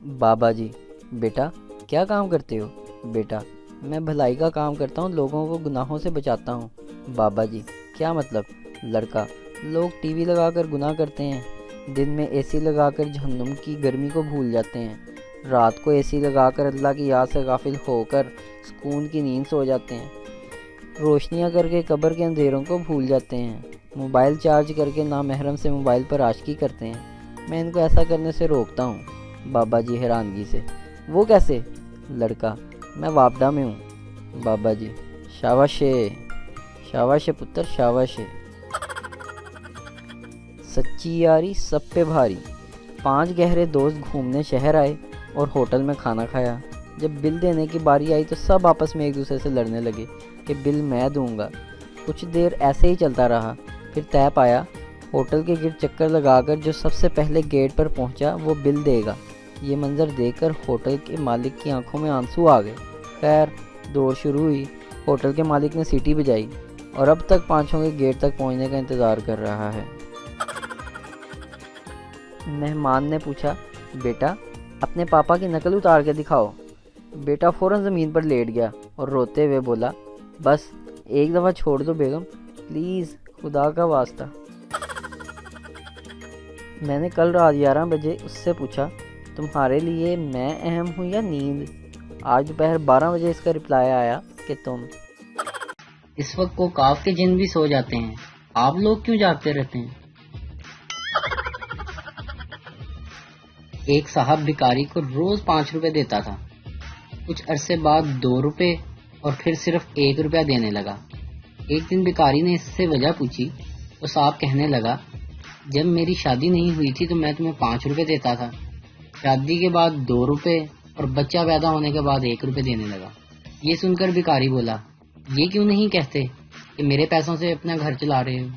بابا جی: بیٹا کیا کام کرتے ہو؟ بیٹا: میں بھلائی کا کام کرتا ہوں، لوگوں کو گناہوں سے بچاتا ہوں۔ بابا جی: کیا مطلب؟ لڑکا: لوگ ٹی وی لگا کر گناہ کرتے ہیں، دن میں اے سی لگا کر جہنم کی گرمی کو بھول جاتے ہیں، رات کو اے سی لگا کر اللہ کی یاد سے غافل ہو کر سکون کی نیند سو جاتے ہیں، روشنیاں کر کے قبر کے اندھیروں کو بھول جاتے ہیں، موبائل چارج کر کے نامحرم سے موبائل پر عاشقی کرتے ہیں۔ میں ان کو ایسا کرنے سے روکتا ہوں۔ بابا جی حیرانگی سے: وہ کیسے؟ لڑکا: میں وابڈا میں ہوں۔ بابا جی: شاباش شاباش پتر شاباش۔ سچی یاری سب پہ بھاری۔ 5 گہرے دوست گھومنے شہر آئے اور ہوٹل میں کھانا کھایا۔ جب بل دینے کی باری آئی تو سب آپس میں ایک دوسرے سے لڑنے لگے کہ بل میں دوں گا۔ کچھ دیر ایسے ہی چلتا رہا، پھر طے پایا ہوٹل کے گرد چکر لگا کر جو سب سے پہلے گیٹ پر پہنچا وہ بل دے گا۔ یہ منظر دیکھ کر ہوٹل کے مالک کی آنکھوں میں آنسو آ گئے۔ خیر دوڑ شروع ہوئی، ہوٹل کے مالک نے سیٹی بجائی اور اب تک پانچوں کے گیٹ تک پہنچنے کا انتظار کر رہا ہے۔ مہمان نے پوچھا: بیٹا اپنے پاپا کی نقل اتار کے دکھاؤ۔ بیٹا فوراً زمین پر لیٹ گیا اور روتے ہوئے بولا: بس ایک دفعہ چھوڑ دو بیگم، پلیز خدا کا واسطہ۔ میں نے کل رات 11 بجے اس سے پوچھا: تمہارے لیے میں اہم ہوں یا نیند؟ آج دوپہر 12 بجے اس کا رپلائی آیا کہ تم۔ اس وقت کو کاف کے جن بھی سو جاتے ہیں، آپ لوگ کیوں جاگتے رہتے ہیں؟ ایک صاحب بھکاری کو روز 5 روپے دیتا تھا، کچھ عرصے بعد 2 روپے اور پھر صرف 1 روپیہ دینے لگا۔ ایک دن بھکاری نے اس سے وجہ پوچھی تو صاحب کہنے لگا: جب میری شادی نہیں ہوئی تھی تو میں تمہیں 5 روپے دیتا تھا، شادی کے بعد 2 روپے اور بچہ پیدا ہونے کے بعد 1 روپے دینے لگا۔ یہ سن کر بھکاری بولا: یہ کیوں نہیں کہتے کہ میرے پیسوں سے اپنا گھر چلا رہے ہو؟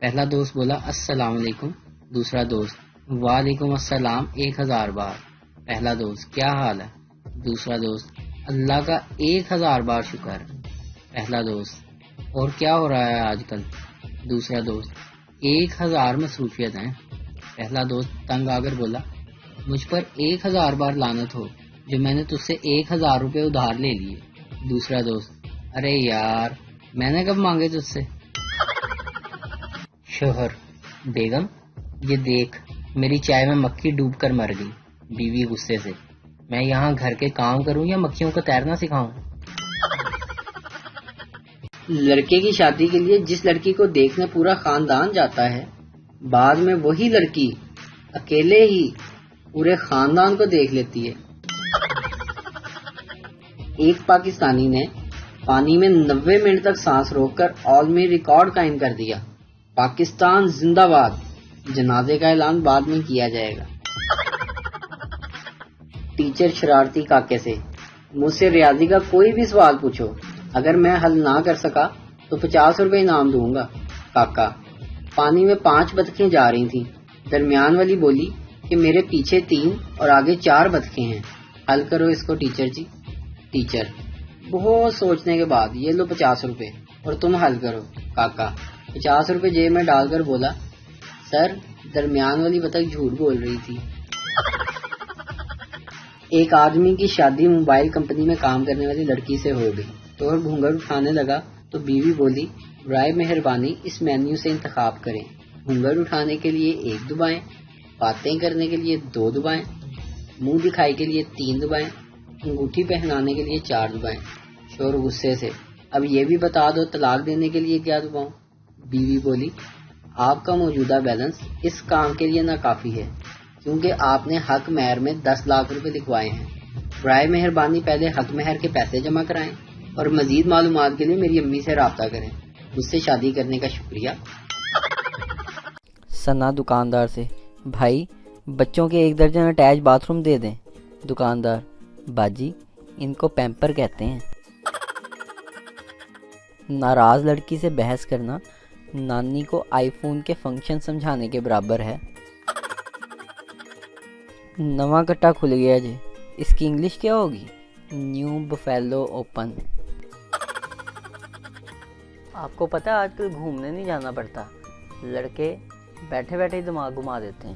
پہلا دوست بولا: السلام علیکم۔ دوسرا دوست: وعلیکم السلام 1000 بار۔ پہلا دوست: کیا حال ہے؟ دوسرا دوست: اللہ کا 1000 بار شکر۔ پہلا دوست: اور کیا ہو رہا ہے آج کل؟ دوسرا دوست: 1000 مصروفیت ہیں۔ پہلا دوست تنگ آ کر بولا: مجھ پر 1000 بار لعنت ہو جو میں نے تجھ سے 1000 روپے ادھار لے لیے۔ دوسرا دوست: ارے یار میں نے کب مانگے تجھ سے؟ شوہر: بیگم یہ دیکھ میری چائے میں مکھی ڈوب کر مر گئی۔ بیوی غصے سے: میں یہاں گھر کے کام کروں یا مکھیوں کو تیرنا سکھاؤں؟ لڑکے کی شادی کے لیے جس لڑکی کو دیکھنے پورا خاندان جاتا ہے، بعد میں وہی لڑکی اکیلے ہی پورے خاندان کو دیکھ لیتی ہے۔ ایک پاکستانی نے پانی میں 90 منٹ تک سانس روک کر عالمی ریکارڈ قائم کر دیا۔ پاکستان زندہ باد۔ جنازے کا اعلان بعد میں کیا جائے گا۔ ٹیچر شرارتی کاکے سے: مجھ سے ریاضی کا کوئی بھی سوال پوچھو، اگر میں حل نہ کر سکا تو 50 روپے انعام دوں گا۔ کاکا: پانی میں 5 بطخیں جا رہی تھیں، درمیان والی بولی کہ میرے پیچھے 3 اور آگے 4 بطخیں ہیں، حل کرو اس کو ٹیچر جی۔ ٹیچر: بہت سوچنے کے بعد یہ لو 50 روپے اور تم حل کرو۔ کاکا 50 روپے جیب میں ڈال کر بولا: سر درمیان والی بطخ جھوٹ بول رہی تھی۔ ایک آدمی کی شادی موبائل کمپنی میں کام کرنے والی لڑکی سے ہو گئی تو وہ گھونگھٹ اٹھانے لگا تو بیوی بولی: برائے مہربانی اس مینیو سے انتخاب کریں، گھونگھٹ اٹھانے کے لیے 1 دبائیں، باتیں کرنے کے لیے 2 دبائیں، منہ دکھائی کے لیے 3 دبائیں، انگوٹھی پہنانے کے لیے 4 دبائیں۔ شوہر غصے سے: اب یہ بھی بتا دو طلاق دینے کے لیے کیا دباؤں؟ بیوی بولی: آپ کا موجودہ بیلنس اس کام کے لیے ناکافی ہے کیونکہ آپ نے حق مہر میں 10 لاکھ روپے لکھوائے ہیں۔ برائے مہربانی پہلے حق مہر کے پیسے جمع کرائیں اور مزید معلومات کے لیے میری امی سے رابطہ کریں۔ مجھ سے شادی کرنے کا شکریہ۔ ثنا دکاندار سے: بھائی بچوں کے 1 درجن اٹیچ باتھ روم دے دیں۔ دکاندار: باجی ان کو پیمپر کہتے ہیں۔ ناراض لڑکی سے بحث کرنا نانی کو آئی فون کے فنکشن سمجھانے کے برابر ہے۔ نواں کٹا کھل گیا جی، اس کی انگلش کیا ہوگی؟ New Buffalo open. آپ کو پتہ ہے آج کل گھومنے نہیں جانا پڑتا، لڑکے بیٹھے بیٹھے ہی دماغ گھما دیتے ہیں۔